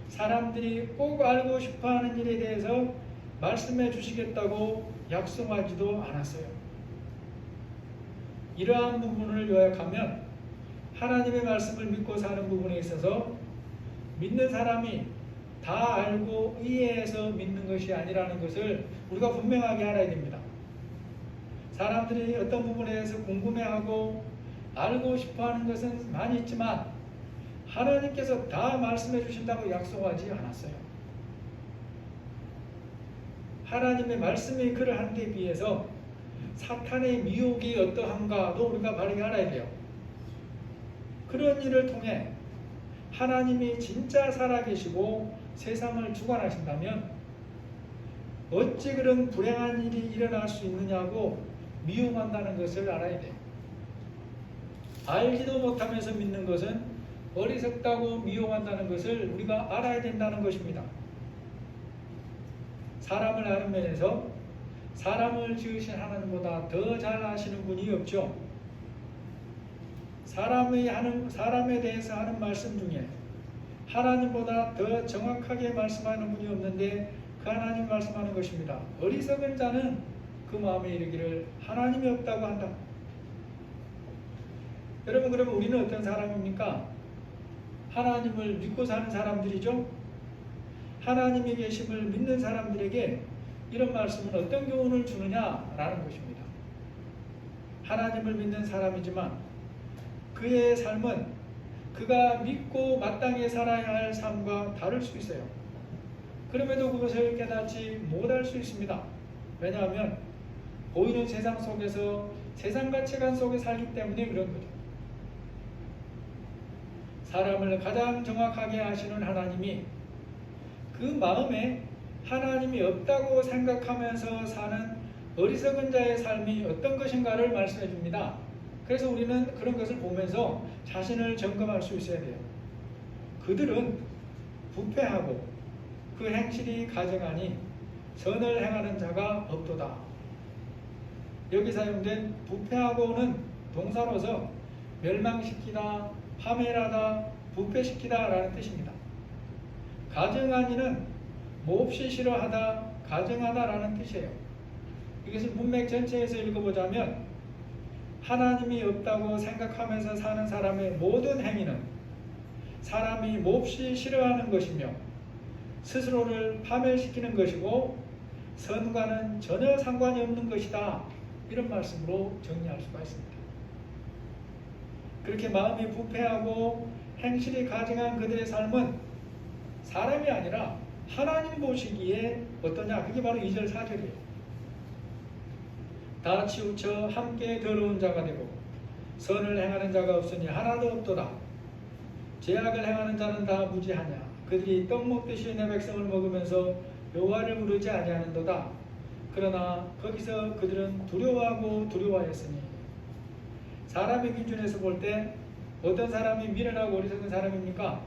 사람들이 꼭 알고 싶어하는 일에 대해서 말씀해 주시겠다고 약속하지도 않았어요. 이러한 부분을 요약하면 하나님의 말씀을 믿고 사는 부분에 있어서 믿는 사람이 다 알고 이해해서 믿는 것이 아니라는 것을 우리가 분명하게 알아야 됩니다. 사람들이 어떤 부분에 대해서 궁금해하고 알고 싶어하는 것은 많이 있지만 하나님께서 다 말씀해 주신다고 약속하지 않았어요. 하나님의 말씀이 그를 한 데 비해서 사탄의 미혹이 어떠한가도 우리가 바르게 알아야 돼요. 그런 일을 통해 하나님이 진짜 살아계시고 세상을 주관하신다면 어찌 그런 불행한 일이 일어날 수 있느냐고 미움한다는 것을 알아야 돼요. 알지도 못하면서 믿는 것은 어리석다고 미워한다는 것을 우리가 알아야 된다는 것입니다. 사람을 아는 면에서 사람을 지으신 하나님보다 더 잘 아시는 분이 없죠. 사람에 대해서 하는 말씀 중에 하나님보다 더 정확하게 말씀하는 분이 없는데 그 하나님 말씀하는 것입니다. 어리석은 자는 그 마음에 이르기를 하나님이 없다고 한다. 여러분, 그러면 우리는 어떤 사람입니까? 하나님을 믿고 사는 사람들이죠. 하나님이 계심을 믿는 사람들에게 이런 말씀은 어떤 교훈을 주느냐라는 것입니다. 하나님을 믿는 사람이지만 그의 삶은 그가 믿고 마땅히 살아야 할 삶과 다를 수 있어요. 그럼에도 그것을 깨닫지 못할 수 있습니다. 왜냐하면 보이는 세상 속에서 세상 가치관 속에 살기 때문에 그런 거죠. 사람을 가장 정확하게 아시는 하나님이 그 마음에 하나님이 없다고 생각하면서 사는 어리석은 자의 삶이 어떤 것인가를 말씀해 줍니다. 그래서 우리는 그런 것을 보면서 자신을 점검할 수 있어야 돼요. 그들은 부패하고 그 행실이 가증하니 선을 행하는 자가 없도다. 여기 사용된 부패하고는 동사로서 멸망시키다, 파멸하다, 부패시키다 라는 뜻입니다. 가증하니는 몹시 싫어하다, 가증하다 라는 뜻이에요. 이것을 문맥 전체에서 읽어보자면 하나님이 없다고 생각하면서 사는 사람의 모든 행위는 사람이 몹시 싫어하는 것이며 스스로를 파멸시키는 것이고 선과는 전혀 상관이 없는 것이다. 이런 말씀으로 정리할 수가 있습니다. 그렇게 마음이 부패하고 행실이 가증한 그들의 삶은 사람이 아니라 하나님 보시기에 어떠냐? 그게 바로 2절 4절이에요. 다 치우쳐 함께 더러운 자가 되고 선을 행하는 자가 없으니 하나도 없도다. 죄악을 행하는 자는 다 무지하냐? 그들이 떡 먹듯이 내 백성을 먹으면서 여호와를 부르지 아니하는도다. 그러나 거기서 그들은 두려워하고 두려워하였으니. 사람의 기준에서 볼 때 어떤 사람이 미련하고 어리석은 사람입니까?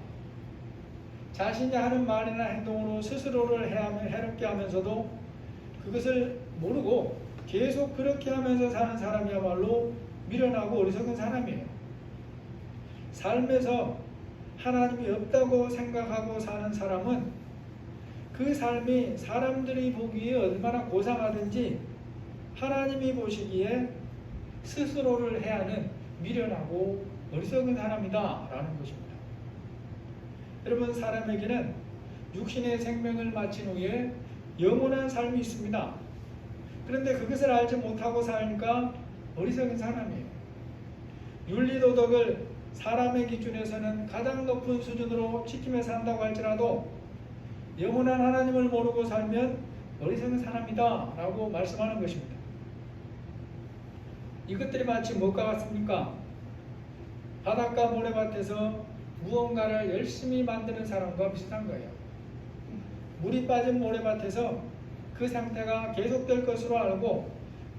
자신이 하는 말이나 행동으로 스스로를 해롭게 하면서도 그것을 모르고 계속 그렇게 하면서 사는 사람이야말로 미련하고 어리석은 사람이에요. 삶에서 하나님이 없다고 생각하고 사는 사람은 그 삶이 사람들이 보기에 얼마나 고상하든지 하나님이 보시기에 스스로를 해하는 미련하고 어리석은 사람이다 라는 것입니다. 여러분, 사람에게는 육신의 생명을 마친 후에 영원한 삶이 있습니다. 그런데 그것을 알지 못하고 사니까 어리석은 사람이에요. 윤리도덕을 사람의 기준에서는 가장 높은 수준으로 지키며 산다고 할지라도 영원한 하나님을 모르고 살면 어리석은 사람이다 라고 말씀하는 것입니다. 이것들이 마치 무엇과 같습니까? 바닷가 모래밭에서 무언가를 열심히 만드는 사람과 비슷한 거예요. 물이 빠진 모래밭에서 그 상태가 계속될 것으로 알고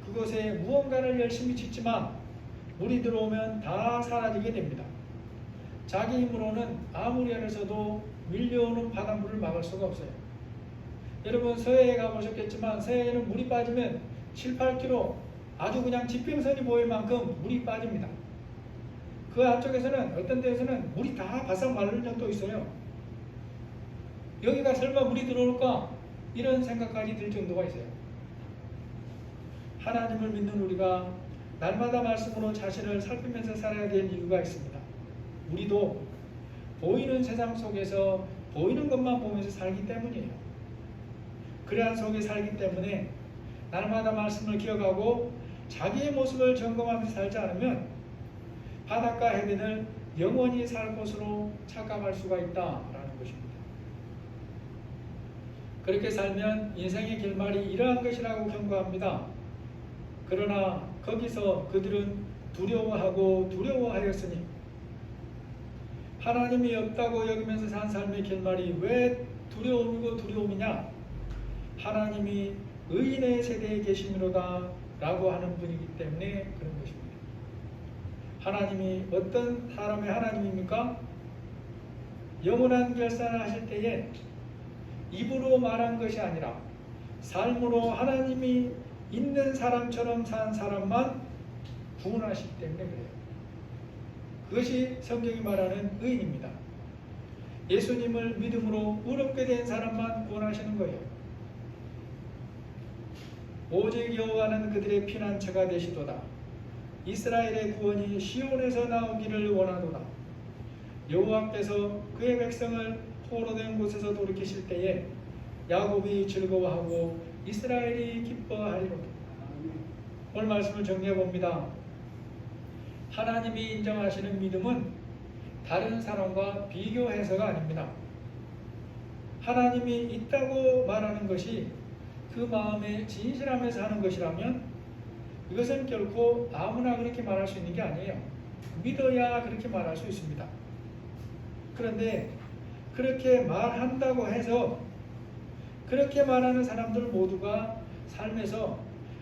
그곳에 무언가를 열심히 짓지만 물이 들어오면 다 사라지게 됩니다. 자기 힘으로는 아무리 애를 써도 밀려오는 바닷물을 막을 수가 없어요. 여러분, 서해에 가보셨겠지만 서해에는 물이 빠지면 7, 8km 아주 그냥 지평선이 보일 만큼 물이 빠집니다. 그 안쪽에서는 어떤 데에서는 물이 다 바싹 마른 적도 있어요. 여기가 설마 물이 들어올까? 이런 생각까지 들 정도가 있어요. 하나님을 믿는 우리가 날마다 말씀으로 자신을 살피면서 살아야 될 이유가 있습니다. 우리도 보이는 세상 속에서 보이는 것만 보면서 살기 때문이에요. 그러한 속에 살기 때문에 날마다 말씀을 기억하고 자기의 모습을 점검하면서 살지 않으면 바닷가 해변을 영원히 살 곳으로 착각할 수가 있다라는 것입니다. 그렇게 살면 인생의 결말이 이러한 것이라고 경고합니다. 그러나 거기서 그들은 두려워하였으니 하나님이 없다고 여기면서 산 삶의 결말이 왜 두려움이냐? 하나님이 의인의 세대에 계심이로다 라고 하는 분이기 때문에 그런 것입니다. 하나님이 어떤 사람의 하나님입니까? 영원한 결산을 하실 때에 입으로 말한 것이 아니라 삶으로 하나님이 있는 사람처럼 산 사람만 구원하시기 때문에 그래요. 그것이 성경이 말하는 의인입니다. 예수님을 믿음으로 의롭게 된 사람만 구원하시는 거예요. 오직 여호와는 그들의 피난처가 되시도다. 이스라엘의 구원이 시온에서 나오기를 원하도다. 여호와께서 그의 백성을 포로된 곳에서 돌이키실 때에 야곱이 즐거워하고 이스라엘이 기뻐하리로다. 오늘 말씀을 정리해 봅니다. 하나님이 인정하시는 믿음은 다른 사람과 비교해서가 아닙니다. 하나님이 있다고 말하는 것이 그 마음에 진실하면서 하는 것이라면 이것은 결코 아무나 그렇게 말할 수 있는 게 아니에요. 믿어야 그렇게 말할 수 있습니다. 그런데 그렇게 말한다고 해서 그렇게 말하는 사람들 모두가 삶에서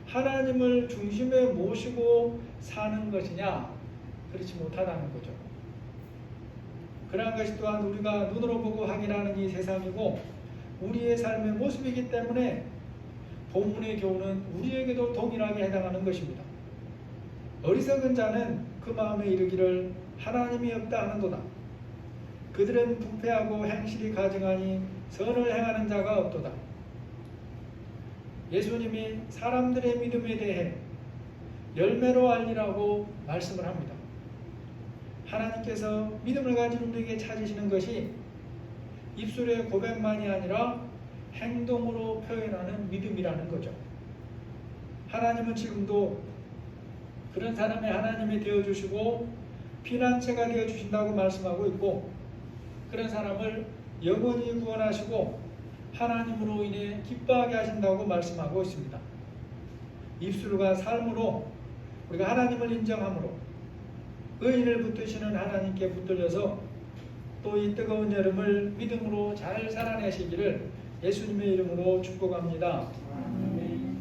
하나님을 중심에 모시고 사는 것이냐? 그렇지 못하다는 거죠. 그러한 것이 또한 우리가 눈으로 보고 확인하는 이 세상이고 우리의 삶의 모습이기 때문에 본문의 교훈은 우리에게도 동일하게 해당하는 것입니다. 어리석은 자는 그 마음에 이르기를 하나님이 없다 하는도다. 그들은 부패하고 행실이 가증하니 선을 행하는 자가 없도다. 예수님이 사람들의 믿음에 대해 열매로 알리라고 말씀을 합니다. 하나님께서 믿음을 가진 우리에게 찾으시는 것이 입술의 고백만이 아니라 행동으로 표현하는 믿음이라는 거죠. 하나님은 지금도 그런 사람의 하나님이 되어주시고 피난처가 되어주신다고 말씀하고 있고 그런 사람을 영원히 구원하시고 하나님으로 인해 기뻐하게 하신다고 말씀하고 있습니다. 입술과 삶으로 우리가 하나님을 인정함으로 의인을 붙드시는 하나님께 붙들려서 또 이 뜨거운 여름을 믿음으로 잘 살아내시기를 예수님의 이름으로 축복합니다. 아멘.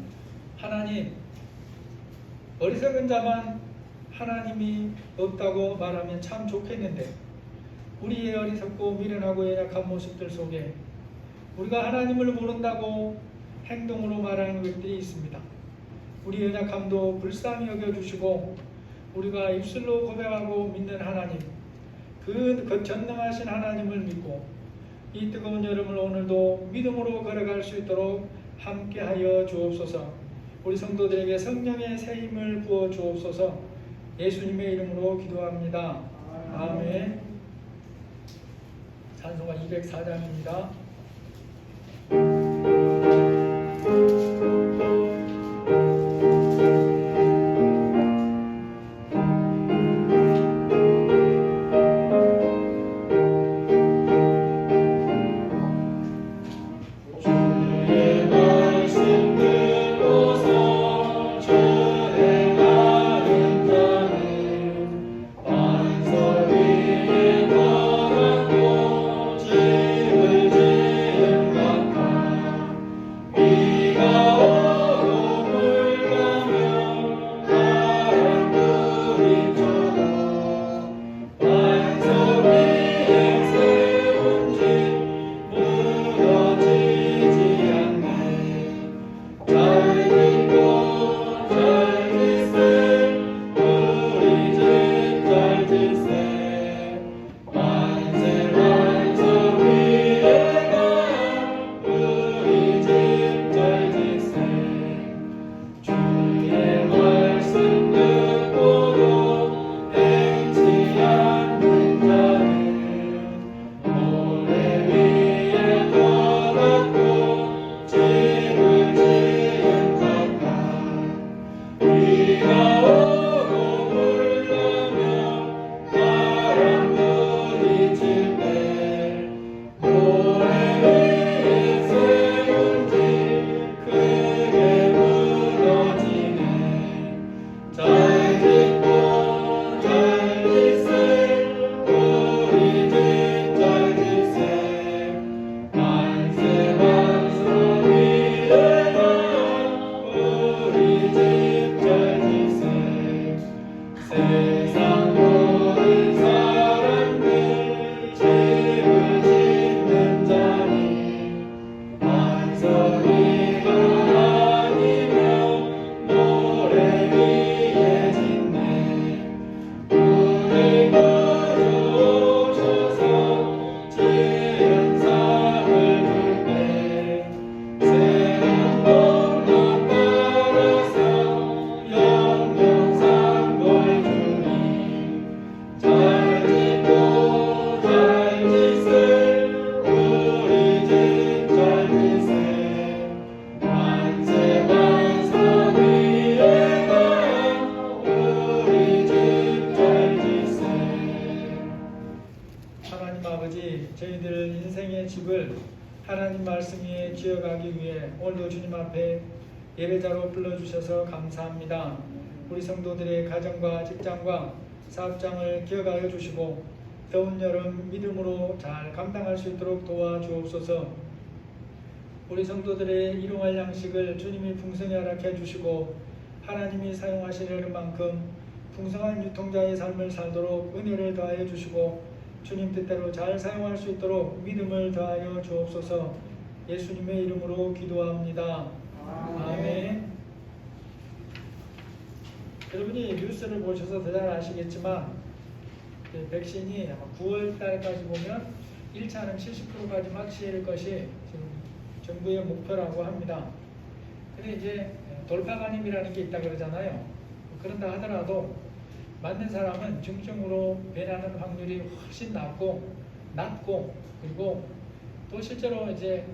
하나님, 어리석은 자만 하나님이 없다고 말하면 참 좋겠는데 우리의 어리석고 미련하고 연약한 모습들 속에 우리가 하나님을 모른다고 행동으로 말하는 것들이 있습니다. 우리 연약함도 불쌍히 여겨주시고 우리가 입술로 고백하고 믿는 하나님, 그 전능하신 하나님을 믿고 이 뜨거운 여름을 오늘도 믿음으로 걸어갈 수 있도록 함께하여 주옵소서. 우리 성도들에게 성령의 새 힘을 부어 주옵소서. 예수님의 이름으로 기도합니다. 아멘. 찬송가 204장입니다. 저희들 인생의 집을 하나님 말씀 위에 지어가기 위해 오늘도 주님 앞에 예배자로 불러주셔서 감사합니다. 우리 성도들의 가정과 직장과 사업장을 기억하여 주시고 더운 여름 믿음으로 잘 감당할 수 있도록 도와주옵소서. 우리 성도들의 일용할 양식을 주님이 풍성히 허락해 주시고 하나님이 사용하시려는 만큼 풍성한 유통자의 삶을 살도록 은혜를 더하여 주시고 주님 뜻대로 잘 사용할 수 있도록 믿음을 더하여 주옵소서. 예수님의 이름으로 기도합니다. 아멘. 여러분이 뉴스를 보셔서 잘 아시겠지만 백신이 아마 9월 달까지 보면 1차는 70%까지 확실할 것이 지금 정부의 목표라고 합니다. 근데 이제 돌파감염이라는 게 있다 그러잖아요. 그런다 하더라도 맞는 사람은 중증으로 변하는 확률이 훨씬 낮고 그리고 또 실제로 이제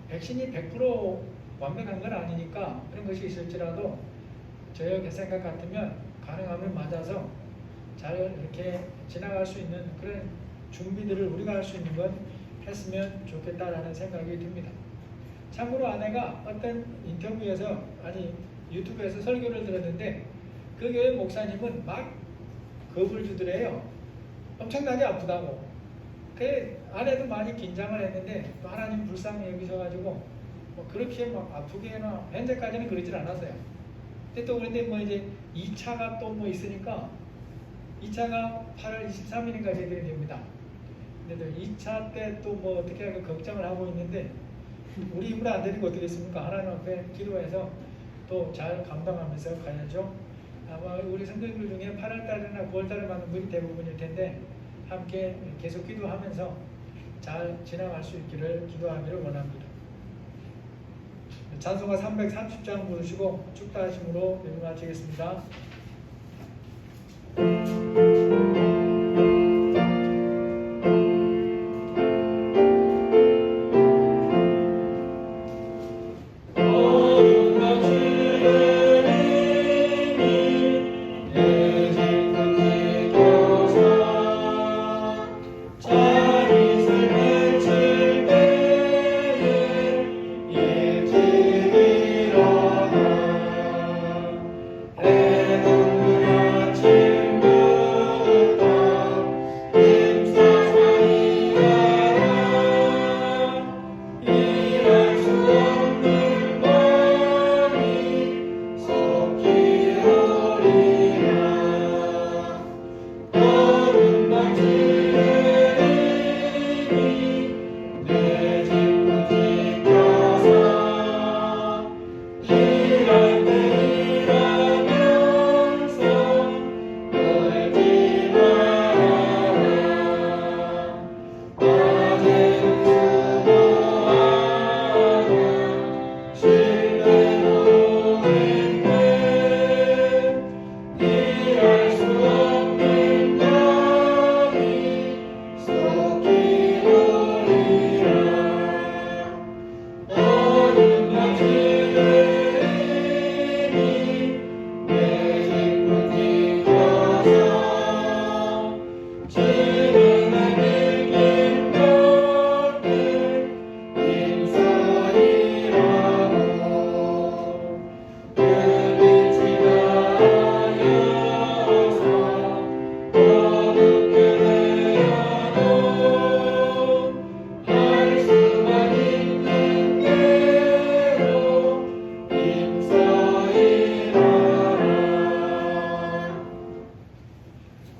백신이 100% 완벽한 건 아니니까 그런 것이 있을지라도 저의 생각 같으면 가능하면 맞아서 잘 이렇게 지나갈 수 있는 그런 준비들을 우리가 할 수 있는 건 했으면 좋겠다라는 생각이 듭니다. 참고로 아내가 어떤 인터뷰에서 유튜브에서 설교를 들었는데 그 교회 목사님은 막 겁을 주더래요. 엄청나게 아프다고. 그 아내도 많이 긴장을 했는데 또 하나님 불쌍히 여기셔가지고 뭐 그렇게 막 아프게나 현재까지는 그러질 않았어요. 근데 또 그런데 뭐 이제 2차가 또 뭐 있으니까 2차가 8월 23일인가 제대로 됩니다. 근데 2차 때 또 뭐 어떻게 할까 걱정을 하고 있는데 우리 힘으로 안 되는 거 어떻겠습니까? 하나님 앞에 기도해서 또 잘 감당하면서 가야죠. 아마 우리 성도님들 중에 8월 달이나 9월 달에 받는 분이 대부분일 텐데 함께 계속 기도하면서 잘 지나갈 수 있기를 기도하기를 원합니다. 찬송가 330장 부르시고 축도하심으로 예배 마치겠습니다.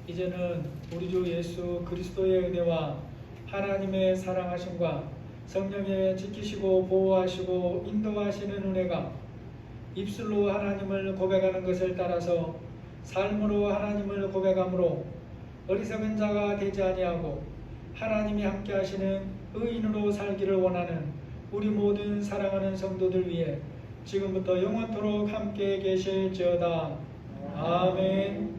이제는 우리 주 예수 그리스도의 은혜와 하나님의 사랑하심과 성령의 지키시고 보호하시고 인도하시는 은혜가 입술로 하나님을 고백하는 것을 따라서 삶으로 하나님을 고백함으로 어리석은 자가 되지 아니하고 하나님이 함께 하시는 의인으로 살기를 원하는 우리 모든 사랑하는 성도들 위해 지금부터 영원토록 함께 계실지어다. 아멘.